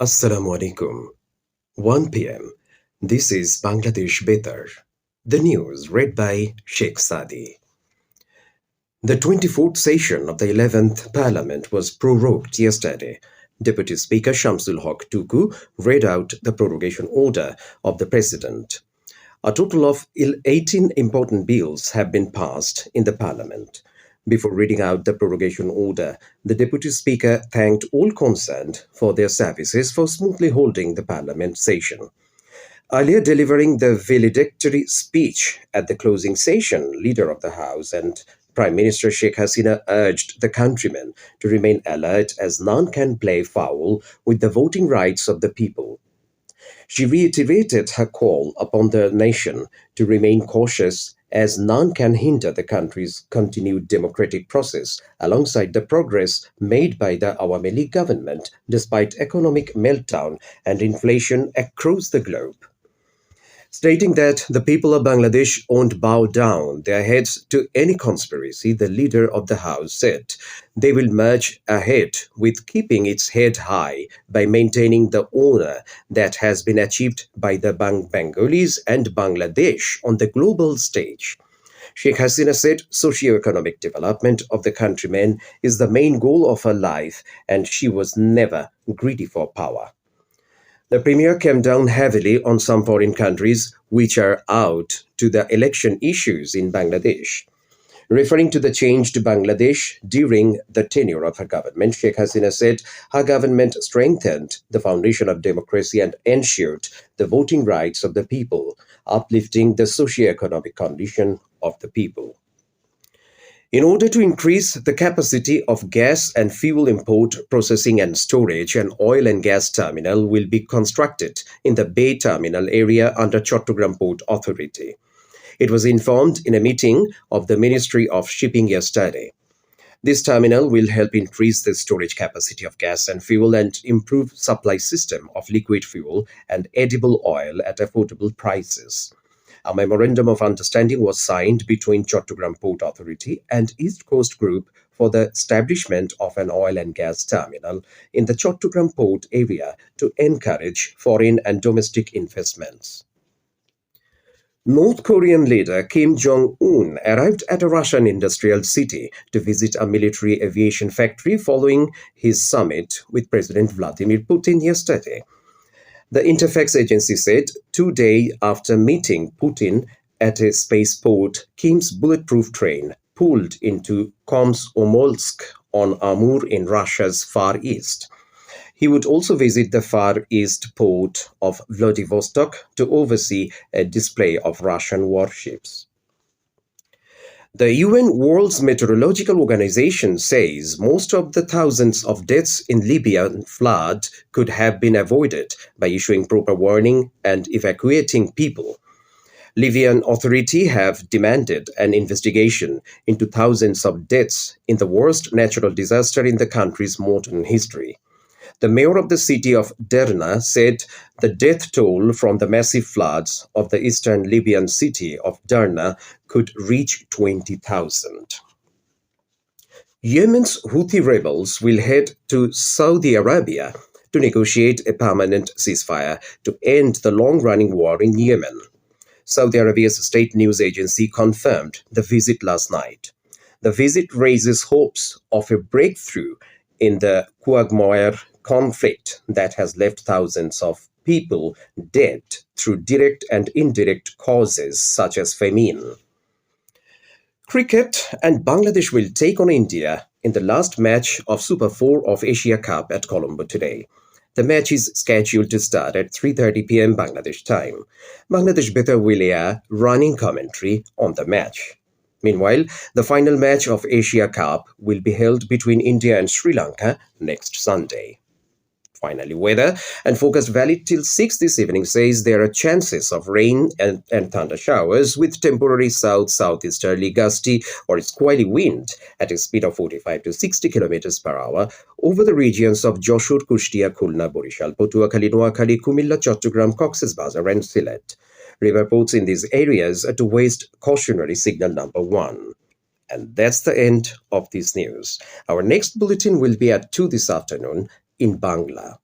Assalamu alaikum. 1 p.m. This is Bangladesh Betar. The news read by Sheikh Saadi. The 24th session of the 11th Parliament was prorogued yesterday. Deputy Speaker Shamsul Haq Tuku read out the prorogation order of the President. A total of 18 important bills have been passed in the Parliament. Before reading out the prorogation order, the Deputy Speaker thanked all concerned for their services for smoothly holding the Parliament session. Earlier delivering the valedictory speech at the closing session, Leader of the House and Prime Minister Sheikh Hasina urged the countrymen to remain alert as none can play foul with the voting rights of the people. She reiterated her call upon the nation to remain cautious as none can hinder the country's continued democratic process alongside the progress made by the Awami League government despite economic meltdown and inflation across the globe. Stating that the people of Bangladesh won't bow down their heads to any conspiracy, the leader of the House said they will merge ahead with keeping its head high by maintaining the honor that has been achieved by the Bengalis and Bangladesh on the global stage. Sheikh Hasina said socio-economic development of the countrymen is the main goal of her life and she was never greedy for power. The Premier came down heavily on some foreign countries which are out to the election issues in Bangladesh. Referring to the change to Bangladesh during the tenure of her government, Sheikh Hasina said her government strengthened the foundation of democracy and ensured the voting rights of the people, uplifting the socio-economic condition of the people. In order to increase the capacity of gas and fuel import, processing and storage, an oil and gas terminal will be constructed in the Bay Terminal area under Chattogram Port Authority. It was informed in a meeting of the Ministry of Shipping yesterday. This terminal will help increase the storage capacity of gas and fuel and improve supply system of liquid fuel and edible oil at affordable prices. A memorandum of understanding was signed between Chattogram Port Authority and East Coast Group for the establishment of an oil and gas terminal in the Chattogram Port area to encourage foreign and domestic investments. North Korean leader Kim Jong-un arrived at a Russian industrial city to visit a military aviation factory following his summit with President Vladimir Putin yesterday. The Interfax agency said 2 days after meeting Putin at a spaceport, Kim's bulletproof train pulled into Komsomolsk on Amur in Russia's Far East. He would also visit the Far East port of Vladivostok to oversee a display of Russian warships. The UN World Meteorological Organization says most of the thousands of deaths in Libyan flood could have been avoided by issuing proper warning and evacuating people. Libyan authorities have demanded an investigation into thousands of deaths in the worst natural disaster in the country's modern history. The mayor of the city of Derna said the death toll from the massive floods of the eastern Libyan city of Derna could reach 20,000. Yemen's Houthi rebels will head to Saudi Arabia to negotiate a permanent ceasefire to end the long-running war in Yemen. Saudi Arabia's state news agency confirmed the visit last night. The visit raises hopes of a breakthrough in the quagmire conflict that has left thousands of people dead through direct and indirect causes such as famine. Cricket and Bangladesh will take on India in the last match of Super 4 of Asia Cup at Colombo today. The match is scheduled to start at 3:30 p.m. Bangladesh time. Bangladesh Betar will air running commentary on the match. Meanwhile, the final match of Asia Cup will be held between India and Sri Lanka next Sunday. Finally, weather and forecast valid till 6 this evening says there are chances of rain and thunder showers with temporary southeasterly gusty or squally wind at a speed of 45 to 60 kilometers per hour over the regions of Joshore, Kushtia, Khulna, Borishal, Patuakhali, Noakhali, Kumilla, Chattogram, Cox's Bazar and Sylhet. River ports in these areas are to waste cautionary signal number 1. And that's the end of this news. Our next bulletin will be at 2 this afternoon in Bangla.